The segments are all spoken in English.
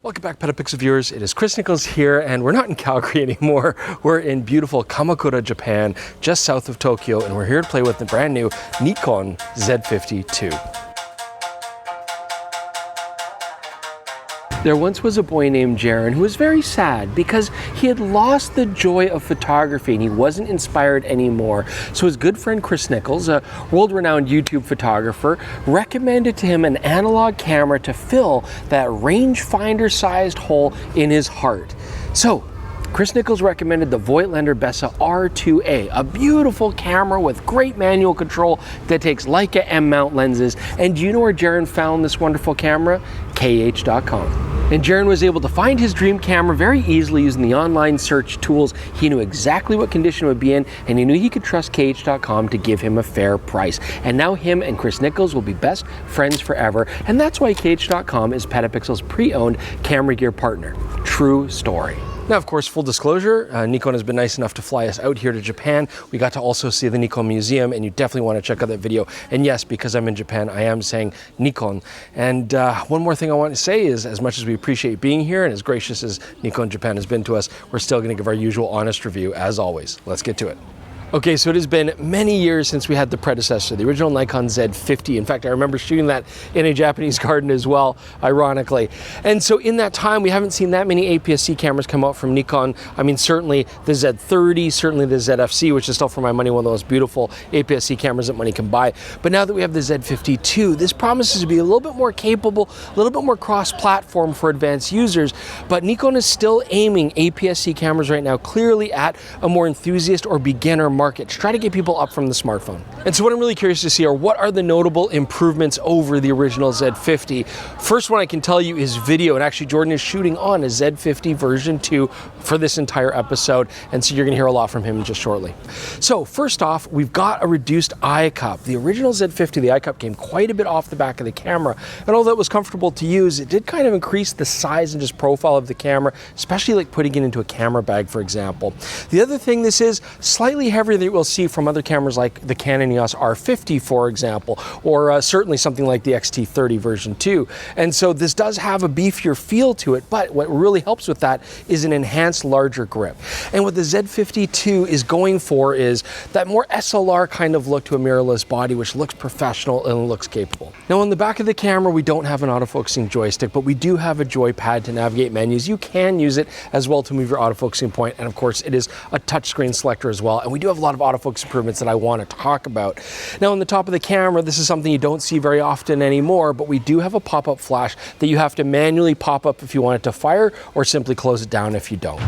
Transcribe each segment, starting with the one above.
Welcome back, PetaPixel viewers. It is Chris Nichols here, and we're not in Calgary anymore. We're in beautiful Kamakura, Japan, just south of Tokyo, and we're here to play with the brand new Nikon Z50 II. There once was a boy named Jaron who was very sad because he had lost the joy of photography and he wasn't inspired anymore. So his good friend Chris Nichols, a world-renowned YouTube photographer, recommended to him an analog camera to fill that rangefinder-sized hole in his heart. So Chris Nichols recommended the Voigtlander Bessa R2A, a beautiful camera with great manual control that takes Leica M-mount lenses. And do you know where Jaron found this wonderful camera? KH.com. And Jaron was able to find his dream camera very easily using the online search tools. He knew exactly what condition it would be in, and he knew he could trust KH.com to give him a fair price. And now him and Chris Nichols will be best friends forever, and that's why KH.com is PetaPixel's pre-owned camera gear partner. True story. Now, of course, full disclosure, Nikon has been nice enough to fly us out here to Japan. We got to also see the Nikon Museum, and you definitely want to check out that video. And yes, because I'm in Japan, I am saying Nikon. And one more thing I want to say is, as much as we appreciate being here, and as gracious as Nikon Japan has been to us, we're still going to give our usual honest review, as always. Let's get to it. Okay, so it has been many years since we had the predecessor, the original Nikon Z50. In fact, I remember shooting that in a Japanese garden as well, ironically. And so in that time, we haven't seen that many APS-C cameras come out from Nikon. I mean, certainly the Z30, certainly the ZFC, which is still, for my money, one of the most beautiful APS-C cameras that money can buy. But now that we have the Z50 II, this promises to be a little bit more capable, a little bit more cross-platform for advanced users. But Nikon is still aiming APS-C cameras right now clearly at a more enthusiast or beginner market to try to get people up from the smartphone. And so what I'm really curious to see are what are the notable improvements over the original Z50. First one I can tell you is video, and actually Jordan is shooting on a Z50 version 2 for this entire episode, and so you're going to hear a lot from him just shortly. So first off, we've got a reduced eye cup. The original Z50, the eye cup came quite a bit off the back of the camera, and although it was comfortable to use, it did kind of increase the size and just profile of the camera, especially like putting it into a camera bag, for example. The other thing this is slightly heavier than we'll see from other cameras like the Canon EOS R50, for example, or certainly something like the X-T30 version 2. And so this does have a beefier feel to it, but what really helps with that is an enhanced larger grip. And what the Z50 II is going for is that more SLR kind of look to a mirrorless body, which looks professional and looks capable. Now on the back of the camera, we don't have an autofocusing joystick, but we do have a joypad to navigate menus. You can use it as well to move your autofocusing point, and of course it is a touchscreen selector as well, and we do have a lot of autofocus improvements that I want to talk about. Now on the top of the camera, this is something you don't see very often anymore, but we do have a pop-up flash that you have to manually pop up if you want it to fire, or simply close it down if you don't.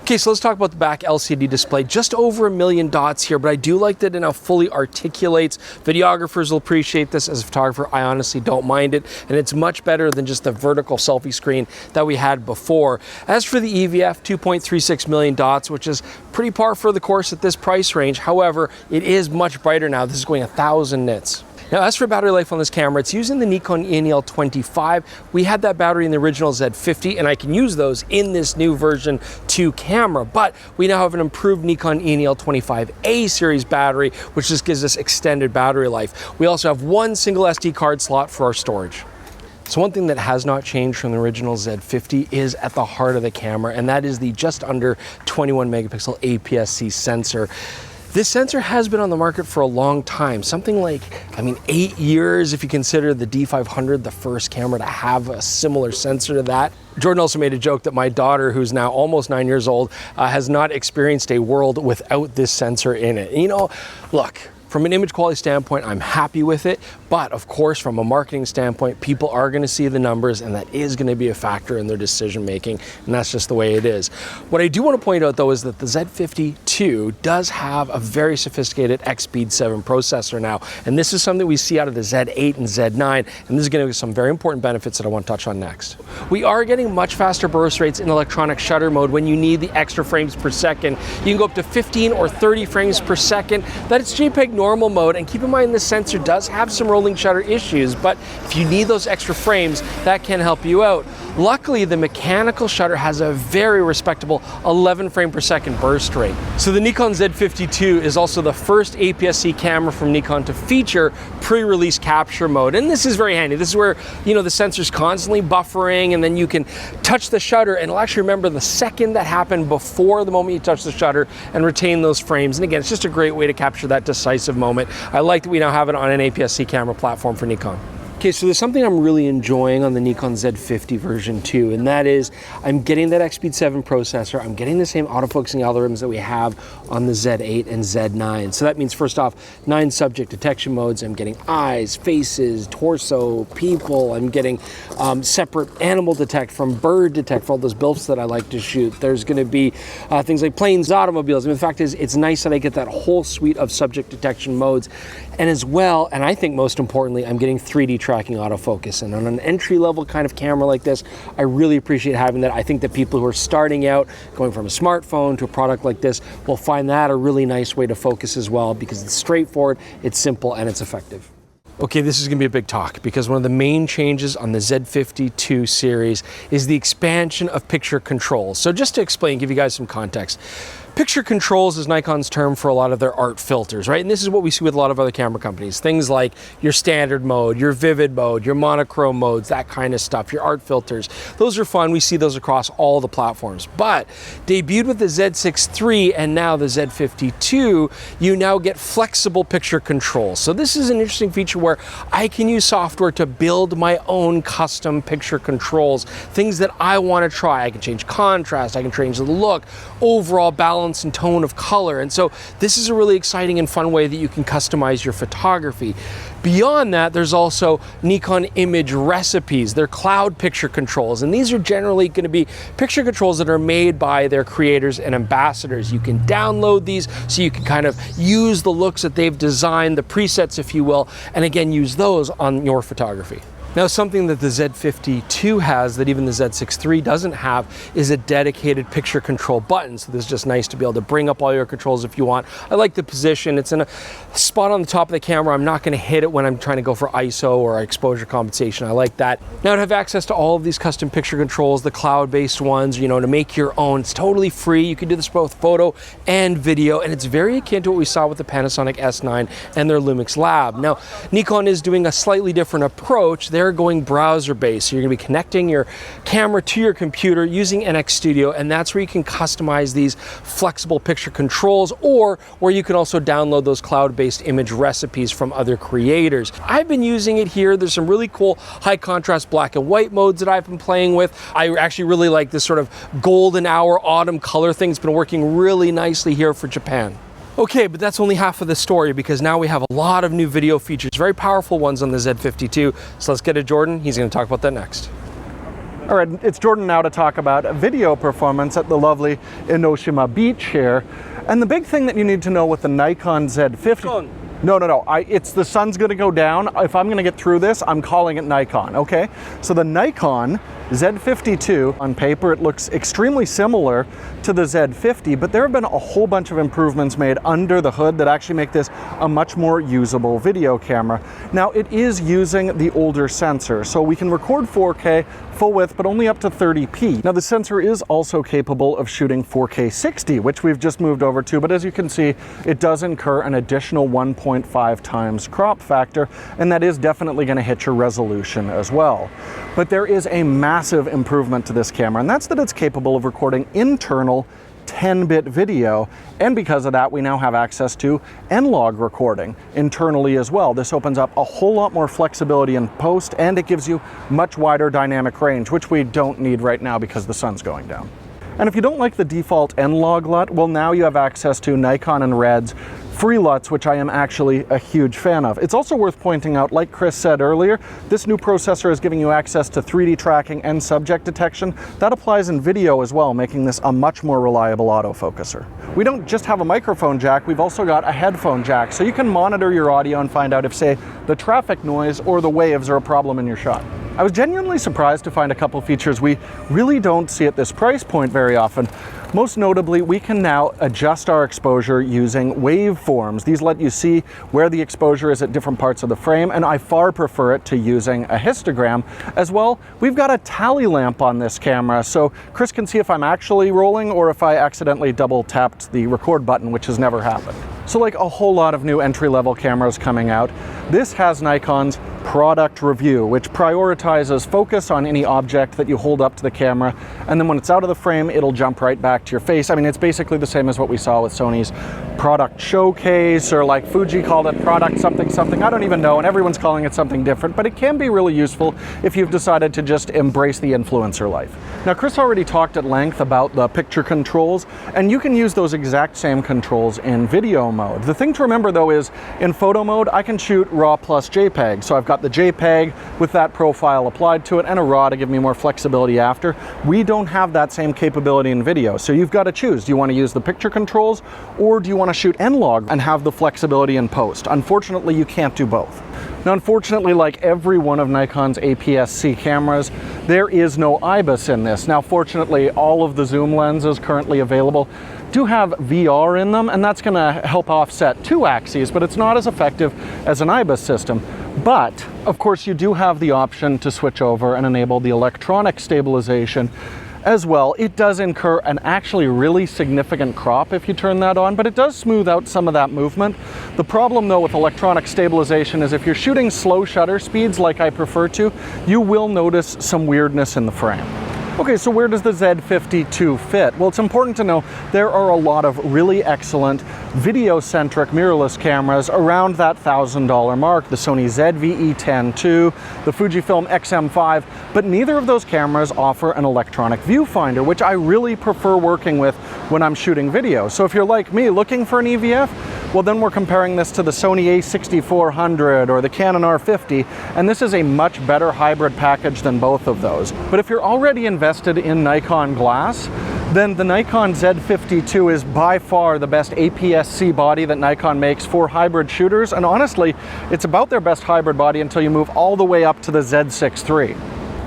Okay, so let's talk about the back LCD display. Just over 1 million dots here, but I do like that it now fully articulates. Videographers will appreciate this. As a photographer, I honestly don't mind it, and it's much better than just the vertical selfie screen that we had before. As for the EVF, 2.36 million dots, which is pretty par for the course at this price range. However, it is much brighter now. This is going 1,000 nits. Now, as for battery life on this camera, it's using the Nikon NEL25. We had that battery in the original Z50, and I can use those in this new version 2 camera, but we now have an improved Nikon NEL25A series battery, which just gives us extended battery life. We also have one single SD card slot for our storage. So one thing that has not changed from the original Z50 is at the heart of the camera, and that is the just under 21 megapixel APS-C sensor. This sensor has been on the market for a long time, something like, 8 years if you consider the D500 the first camera to have a similar sensor to that. Jordan also made a joke that my daughter, who's now almost 9 years old, has not experienced a world without this sensor in it. And, you know, look, from an image quality standpoint, I'm happy with it, But of course, from a marketing standpoint, people are going to see the numbers, and that is going to be a factor in their decision making, and that's just the way it is. What I do want to point out though is that the Z50 II does have a very sophisticated X-Speed 7 processor now, and this is something we see out of the Z8 and Z9, and this is going to be some very important benefits that I want to touch on next. We are getting much faster burst rates in electronic shutter mode when you need the extra frames per second. You can go up to 15 or 30 frames per second. That's JPEG normal mode, and keep in mind this sensor does have some rolling shutter issues, but if you need those extra frames, that can help you out. Luckily, the mechanical shutter has a very respectable 11 frame per second burst rate. So the Nikon Z50 II is also the first APS-C camera from Nikon to feature pre-release capture mode, and this is very handy. This is where, you know, the sensor's constantly buffering, and then you can touch the shutter and it'll actually remember the second that happened before the moment you touch the shutter and retain those frames. And again, it's just a great way to capture that decisive moment. I like that we now have it on an APS-C camera platform for Nikon. Okay, so there's something I'm really enjoying on the Nikon Z50 version 2, and that is I'm getting that X-Speed 7 processor, I'm getting the same autofocusing algorithms that we have on the Z8 and Z9. So that means, first off, 9 subject detection modes. I'm getting eyes, faces, torso, people. I'm getting separate animal detect from bird detect for all those BILFs that I like to shoot. There's going to be things like planes, automobiles. I mean, the fact is, it's nice that I get that whole suite of subject detection modes. And as well, and I think most importantly, I'm getting 3D tracking autofocus. And on an entry-level kind of camera like this, I really appreciate having that. I think that people who are starting out, going from a smartphone to a product like this, will find that a really nice way to focus as well, because it's straightforward, it's simple, and it's effective. Okay, this is going to be a big talk, because one of the main changes on the Z50 II series is the expansion of picture controls. So just to explain, give you guys some context. Picture controls is Nikon's term for a lot of their art filters, right? And this is what we see with a lot of other camera companies. Things like your standard mode, your vivid mode, your monochrome modes, that kind of stuff, your art filters. Those are fun. We see those across all the platforms. But debuted with the Z6 III and now the Z50 II, you now get flexible picture controls. So this is an interesting feature where I can use software to build my own custom picture controls, things that I want to try. I can change contrast, I can change the look, overall balance and tone of color. And so this is a really exciting and fun way that you can customize your photography. Beyond that, there's also Nikon image recipes. They're cloud picture controls, and these are generally going to be picture controls that are made by their creators and ambassadors. You can download these so you can kind of use the looks that they've designed, the presets if you will, and again use those on your photography. Now, something that the Z50 II has that even the Z6 III doesn't have is a dedicated picture control button. So this is just nice to be able to bring up all your controls if you want. I like the position. It's in a spot on the top of the camera. I'm not going to hit it when I'm trying to go for ISO or exposure compensation. I like that. Now, to have access to all of these custom picture controls, the cloud-based ones, you know, to make your own, it's totally free. You can do this both photo and video, and it's very akin to what we saw with the Panasonic S9 and their Lumix Lab. Now, Nikon is doing a slightly different approach. They're going browser-based. So you're going to be connecting your camera to your computer using NX Studio, and that's where you can customize these flexible picture controls, or where you can also download those cloud-based image recipes from other creators. I've been using it here. There's some really cool high contrast black and white modes that I've been playing with. I actually really like this sort of golden hour autumn color thing. It's been working really nicely here for Japan. Okay, but that's only half of the story, because now we have a lot of new video features, very powerful ones on the Z50 II. So let's get to Jordan. He's going to talk about that next. All right, it's Jordan now to talk about video performance at the lovely Enoshima Beach here. And the big thing that you need to know with the Nikon Z50... No. It's the sun's going to go down. If I'm going to get through this, I'm calling it Nikon, okay? So the Nikon Z50 II, on paper, it looks extremely similar to the Z50, but there have been a whole bunch of improvements made under the hood that actually make this a much more usable video camera. Now, it is using the older sensor, so we can record 4K full width, but only up to 30p. Now, the sensor is also capable of shooting 4K 60, which we've just moved over to, but as you can see, it does incur an additional 1.5 times crop factor, and that is definitely going to hit your resolution as well. But there is a massive improvement to this camera, and that's that it's capable of recording internal 10-bit video, and because of that, we now have access to N-Log recording internally as well. This opens up a whole lot more flexibility in post, and it gives you much wider dynamic range, which we don't need right now because the sun's going down. And if you don't like the default N-Log LUT, well, now you have access to Nikon and Red's free LUTs, which I am actually a huge fan of. It's also worth pointing out, like Chris said earlier, this new processor is giving you access to 3D tracking and subject detection. That applies in video as well, making this a much more reliable autofocuser. We don't just have a microphone jack, we've also got a headphone jack, so you can monitor your audio and find out if, say, the traffic noise or the waves are a problem in your shot. I was genuinely surprised to find a couple features we really don't see at this price point very often. Most notably, we can now adjust our exposure using waveforms. These let you see where the exposure is at different parts of the frame, and I far prefer it to using a histogram. As well, we've got a tally lamp on this camera, so Chris can see if I'm actually rolling or if I accidentally double tapped the record button, which has never happened. So like a whole lot of new entry-level cameras coming out, this has Nikon's product review, which prioritizes focus on any object that you hold up to the camera, and then when it's out of the frame, it'll jump right back to your face. I mean, it's basically the same as what we saw with Sony's product showcase, or like Fuji called it product something something, I don't even know, and everyone's calling it something different, but it can be really useful if you've decided to just embrace the influencer life. Now, Chris already talked at length about the picture controls, and you can use those exact same controls in video mode. The thing to remember though is, in photo mode, I can shoot RAW plus JPEG, so I've got the JPEG with that profile applied to it and a RAW to give me more flexibility after. We don't have that same capability in video, so you've got to choose. Do you want to use the picture controls, or do you want to shoot N-Log and have the flexibility in post? Unfortunately, you can't do both. Now, unfortunately, like every one of Nikon's APS-C cameras, there is no IBIS in this. Now, fortunately, all of the zoom lenses currently available do have VR in them, and that's going to help offset 2 axes, but it's not as effective as an IBIS system. But, of course, you do have the option to switch over and enable the electronic stabilization as well. It does incur an actually really significant crop if you turn that on, but it does smooth out some of that movement. The problem though with electronic stabilization is if you're shooting slow shutter speeds like I prefer to, you will notice some weirdness in the frame. Okay, so where does the Z50 II fit? Well, it's important to know there are a lot of really excellent video-centric mirrorless cameras around that $1,000 mark. The Sony ZVE10 II, the Fujifilm X-M5, but neither of those cameras offer an electronic viewfinder, which I really prefer working with when I'm shooting video. So if you're like me looking for an EVF, well, then we're comparing this to the Sony a6400 or the Canon R50, and this is a much better hybrid package than both of those. But if you're already invested in Nikon glass, then the Nikon Z50 II is by far the best APS-C body that Nikon makes for hybrid shooters, and honestly, it's about their best hybrid body until you move all the way up to the Z6 III.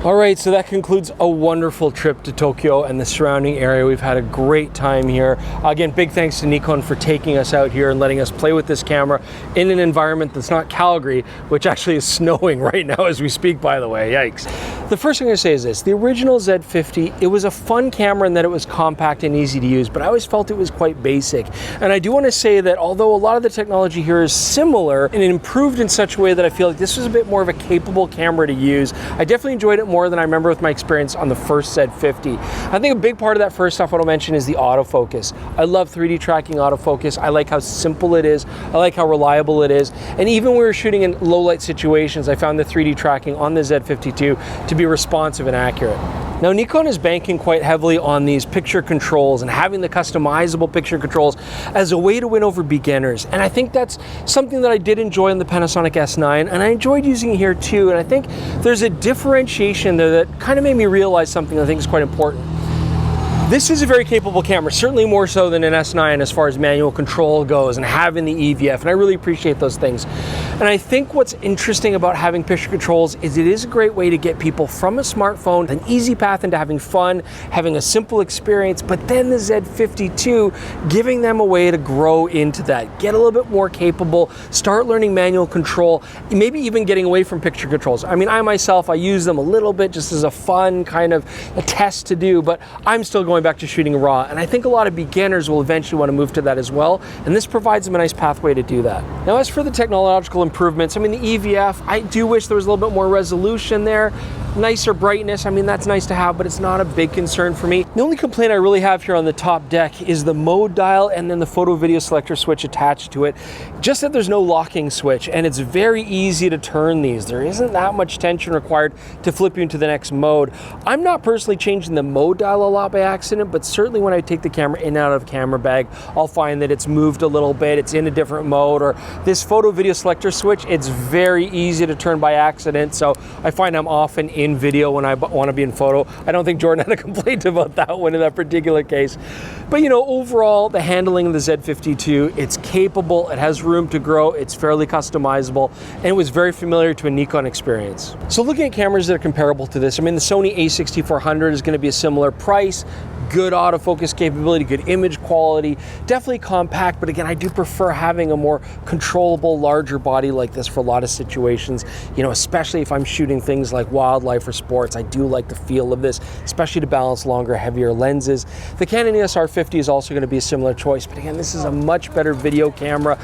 All right, so that concludes a wonderful trip to Tokyo and the surrounding area. We've had a great time here. Again, big thanks to Nikon for taking us out here and letting us play with this camera in an environment that's not Calgary, which actually is snowing right now as we speak, by the way, yikes. The first thing I'm gonna say is this, the original Z50, it was a fun camera in that it was compact and easy to use, but I always felt it was quite basic. And I do wanna say that although a lot of the technology here is similar and it improved in such a way that I feel like this was a bit more of a capable camera to use, I definitely enjoyed it more than I remember with my experience on the first Z50. I think a big part of that first off, what I'll mention is the autofocus. I love 3D tracking autofocus. I like how simple it is. I like how reliable it is. And even when we were shooting in low light situations, I found the 3D tracking on the Z50 II to be responsive and accurate. Now, Nikon is banking quite heavily on these picture controls and having the customizable picture controls as a way to win over beginners. And I think that's something that I did enjoy on the Panasonic S9, and I enjoyed using it here too. And I think there's a differentiation there that kind of made me realize something that I think is quite important. This is a very capable camera, certainly more so than an S9 as far as manual control goes and having the EVF, and I really appreciate those things. And I think what's interesting about having picture controls is it is a great way to get people from a smartphone, an easy path into having fun, having a simple experience, but then the Z50 II giving them a way to grow into that, get a little bit more capable, start learning manual control, maybe even getting away from picture controls. I mean, I myself, I use them a little bit just as a fun kind of a test to do, but I'm still going back to shooting RAW, and I think a lot of beginners will eventually want to move to that as well, and this provides them a nice pathway to do that. Now, as for the technological improvements, I mean, the EVF, I do wish there was a little bit more resolution there. nicer brightness. I mean, that's nice to have, but it's not a big concern for me. The only complaint I really have here on the top deck is the mode dial and then the photo video selector switch attached to it. Just that there's no locking switch, and it's very easy to turn these. There isn't that much tension required to flip you into the next mode. I'm not personally changing the mode dial a lot by accident, but certainly when I take the camera in and out of camera bag, I'll find that it's moved a little bit, it's in a different mode, or this photo video selector switch, it's very easy to turn by accident, so I find I'm often in video when I want to be in photo. I don't think Jordan had a complaint about that one in that particular case. But you know, overall, the handling of the Z50 II, it's capable, it has room to grow, it's fairly customizable, and it was very familiar to a Nikon experience. So looking at cameras that are comparable to this, I mean, the Sony a6400 is going to be a similar price, good autofocus capability, good image quality, definitely compact, but again, I do prefer having a more controllable, larger body like this for a lot of situations, you know, especially if I'm shooting things like wildlife or sports. I do like the feel of this, especially to balance longer, heavier lenses. The Canon EOS R50 is also going to be a similar choice, but again, this is a much better video camera,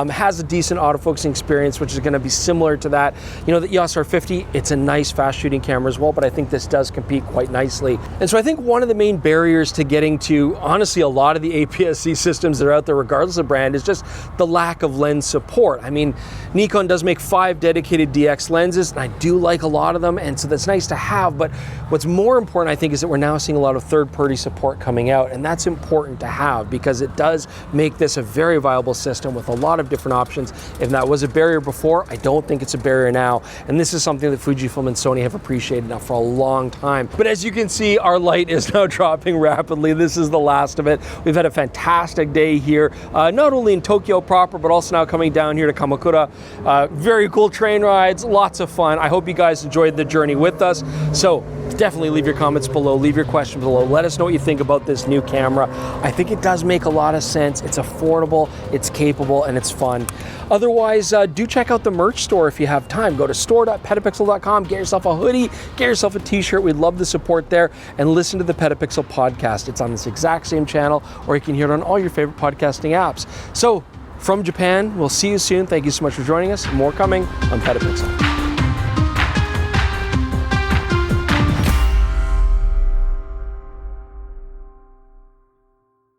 has a decent autofocusing experience, which is going to be similar to that. You know, the EOS R50, it's a nice fast shooting camera as well, but I think this does compete quite nicely. And so I think one of the main barriers to getting to, honestly, a lot of the APS-C systems that are out there, regardless of brand, is just the lack of lens support. I mean, Nikon does make 5 dedicated DX lenses, and I do like a lot of them, and so that's nice to have, but what's more important, I think, is that we're now seeing a lot of third-party support coming out, and that's important to have because it does make this a very viable system with a lot of different options. If that was a barrier before, I don't think it's a barrier now, and this is something that Fujifilm and Sony have appreciated now for a long time. But as you can see, our light is now dropping rapidly. This is the last of it. We've had a fantastic day here, not only in Tokyo proper, but also now coming down here to Kamakura. Very cool train rides, lots of fun. I hope you guys enjoyed the journey with us. So definitely leave your comments below, leave your questions below. Let us know what you think about this new camera. I think it does make a lot of sense. It's affordable, it's capable, and it's fun. Otherwise, do check out the merch store if you have time. Go to store.petapixel.com, get yourself a hoodie, get yourself a t-shirt. We'd love the support there, and listen to the PetaPixel podcast. It's on this exact same channel, or you can hear it on all your favorite podcasting apps. So from Japan, we'll see you soon. Thank you so much for joining us. More coming on PetaPixel.